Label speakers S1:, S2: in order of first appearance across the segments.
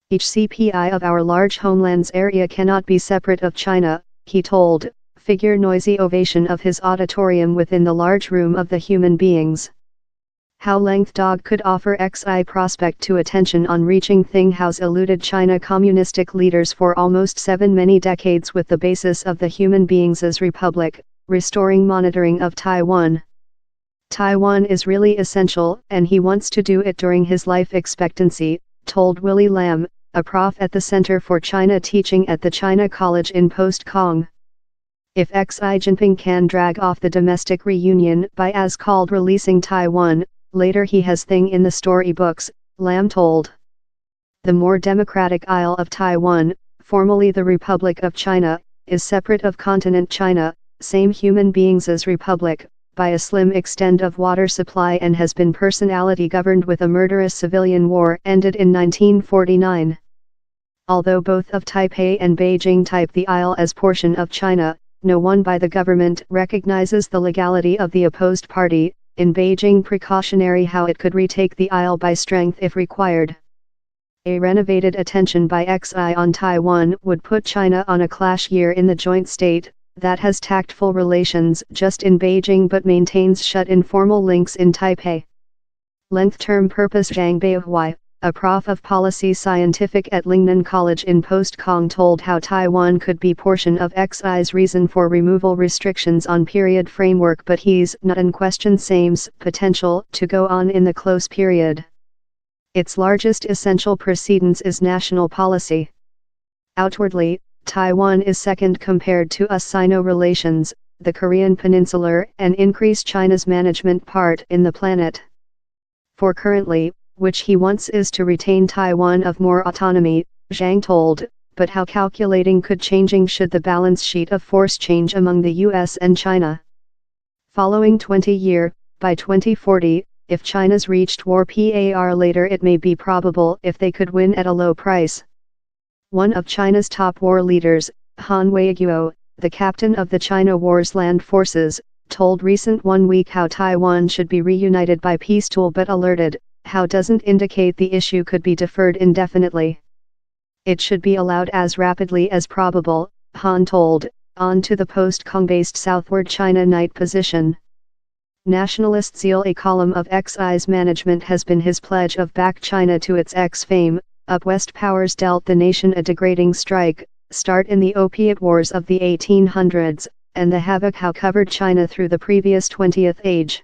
S1: Each CPI of our large homeland's area cannot be separate of China, he told, figure noisy ovation of his auditorium within the large room of the human beings. How length dog could offer XI prospect to attention on reaching thing has eluded China communistic leaders for almost 7 many decades with the basis of the human beings as republic, restoring monitoring of Taiwan. Taiwan is really essential and he wants to do it during his life expectancy, told Willie Lam, a prof at the Center for China Teaching at the China College in Post-Kong. If Xi Jinping can drag off the domestic reunion by as called releasing Taiwan, later he has thing in the storybooks, Lam told. The more democratic Isle of Taiwan, formerly the Republic of China, is separate of continent China, same human beings as Republic, by a slim extent of water supply and has been personality governed with a murderous civilian war ended in 1949. Although both of Taipei and Beijing type the isle as portion of China, no one by the government recognizes the legality of the opposed party, in Beijing precautionary how it could retake the isle by strength if required. A renovated attention by Xi on Taiwan would put China on a clash year in the joint state, that has tactful relations just in Beijing but maintains shut informal links in Taipei. Length term purpose Zhang Beihui, a prof of policy scientific at Lingnan College in Post-Kong told how Taiwan could be portion of Xi's reason for removal restrictions on period framework but he's not in question same's potential to go on in the close period. Its largest essential precedence is national policy. Outwardly, Taiwan is second compared to us Sino relations, the Korean Peninsular and increase China's management part in the planet. For currently, which he wants is to retain Taiwan of more autonomy, Zhang told, but how calculating could changing should the balance sheet of force change among the US and China. Following 20-year, by 2040, if China's reached war par later it may be probable if they could win at a low price. One of China's top war leaders, Han Weiguo, the captain of the China War's land forces, told recent 1 week how Taiwan should be reunited by peace tool but alerted, how doesn't indicate the issue could be deferred indefinitely. It should be allowed as rapidly as probable, Han told, on to the Post-Kong-based southward China night position. Nationalist zeal. A column of Xi's management has been his pledge of back China to its ex-fame, up West powers dealt the nation a degrading strike, start in the opiate wars of the 1800s, and the havoc how covered China through the previous 20th age.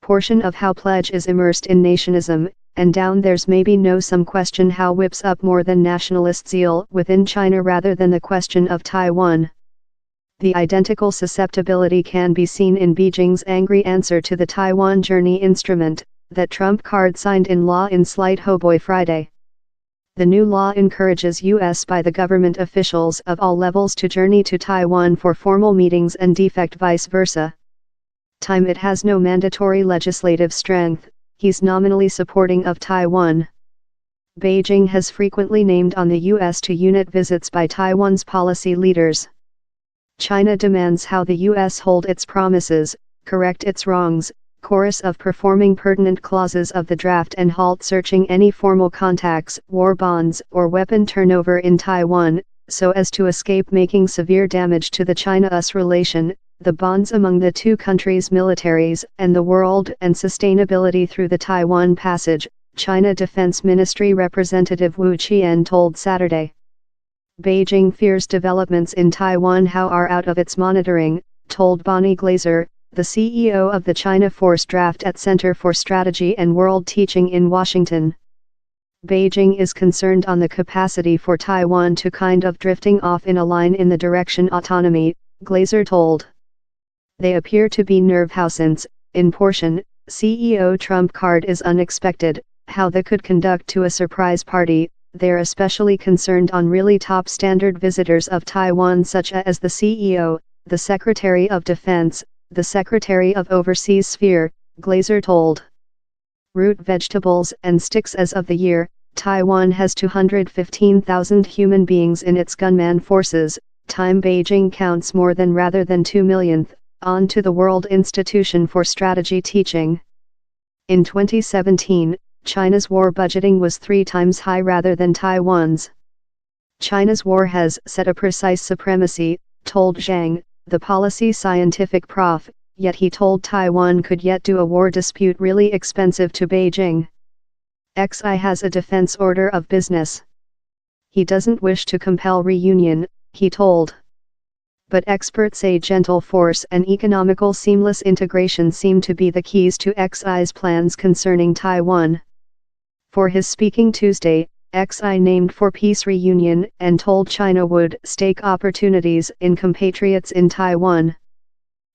S1: Portion of how pledge is immersed in nationism, and down there's maybe no some question how whips up more than nationalist zeal within China rather than the question of Taiwan. The identical susceptibility can be seen in Beijing's angry answer to the Taiwan Journey instrument, that Trump card signed in law in slight Hoboy Friday. The new law encourages U.S. by the government officials of all levels to journey to Taiwan for formal meetings and defect vice versa. It has no mandatory legislative strength, he's nominally supporting of Taiwan. Beijing has frequently named on the U.S. to unit visits by Taiwan's policy leaders. China demands how the U.S. hold its promises, correct its wrongs, chorus of performing pertinent clauses of the draft and halt searching any formal contacts, war bonds or weapon turnover in Taiwan, so as to escape making severe damage to the China-US relation, the bonds among the two countries' militaries and the world and sustainability through the Taiwan Passage, China Defense Ministry Representative Wu Qian told Saturday. Beijing fears developments in Taiwan how are out of its monitoring, told Bonnie Glaser, the CEO of the China Force Draft at Center for Strategy and World Teaching in Washington. Beijing is concerned on the capacity for Taiwan to kind of drifting off in a line in the direction autonomy, Glaser told. They appear to be nerve-how since, in portion, CEO Trump card is unexpected, how they could conduct to a surprise party. They're especially concerned on really top standard visitors of Taiwan such as the CEO, the Secretary of Defense, the Secretary of Overseas Sphere, Glaser told. Root vegetables and sticks. As of the year, Taiwan has 215,000 human beings in its gunman forces, Beijing counts more than rather than 2 millionth, on to the World Institution for Strategy Teaching. In 2017, China's war budgeting was 3 times high rather than Taiwan's. China's war has set a precise supremacy, told Zhang, the policy scientific prof, yet he told Taiwan could yet do a war dispute really expensive to Beijing. Xi has a defense order of business. He doesn't wish to compel reunion, he told. But experts say gentle force and economical seamless integration seem to be the keys to Xi's plans concerning Taiwan. For his speaking Tuesday, Xi named for peace reunion and told China would stake opportunities in compatriots in Taiwan.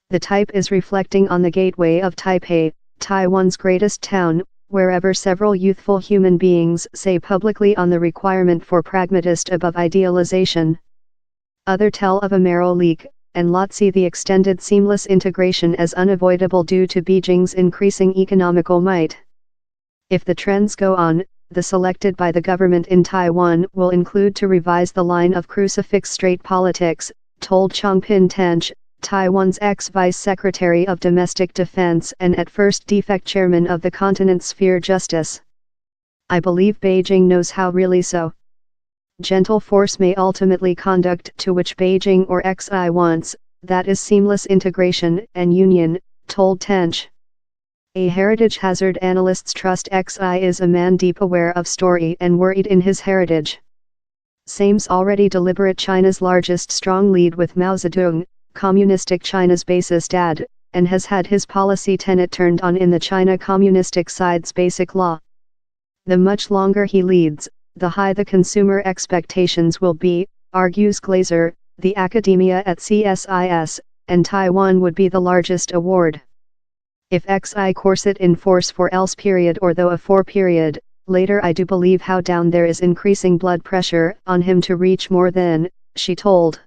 S1: The type is reflecting on the gateway of Taipei, Taiwan's greatest town, wherever several youthful human beings say publicly on the requirement for pragmatist above idealization. Other tell of a marrow leak, and lot see the extended seamless integration as unavoidable due to Beijing's increasing economical might. If the trends go on, the selected by the government in Taiwan will include to revise the line of crucifix straight politics, told Changpin Tench, Taiwan's ex-vice secretary of domestic defense and at first defect chairman of the continent's Sphere Justice. I believe Beijing knows how really so. Gentle force may ultimately conduct to which Beijing or Xi wants, that is seamless integration and union, told Tench. A heritage hazard analysts trust Xi is a man deep aware of story and worried in his heritage. Same's already deliberate China's largest strong lead with Mao Zedong, communistic China's basest dad, and has had his policy tenet turned on in the China communistic side's basic law. The much longer he leads, the high the consumer expectations will be, argues Glazer, the academia at CSIS, and Taiwan would be the largest award. If Xi course it in force for else period or though a for period, later I do believe how down there is increasing blood pressure on him to reach more than, she told.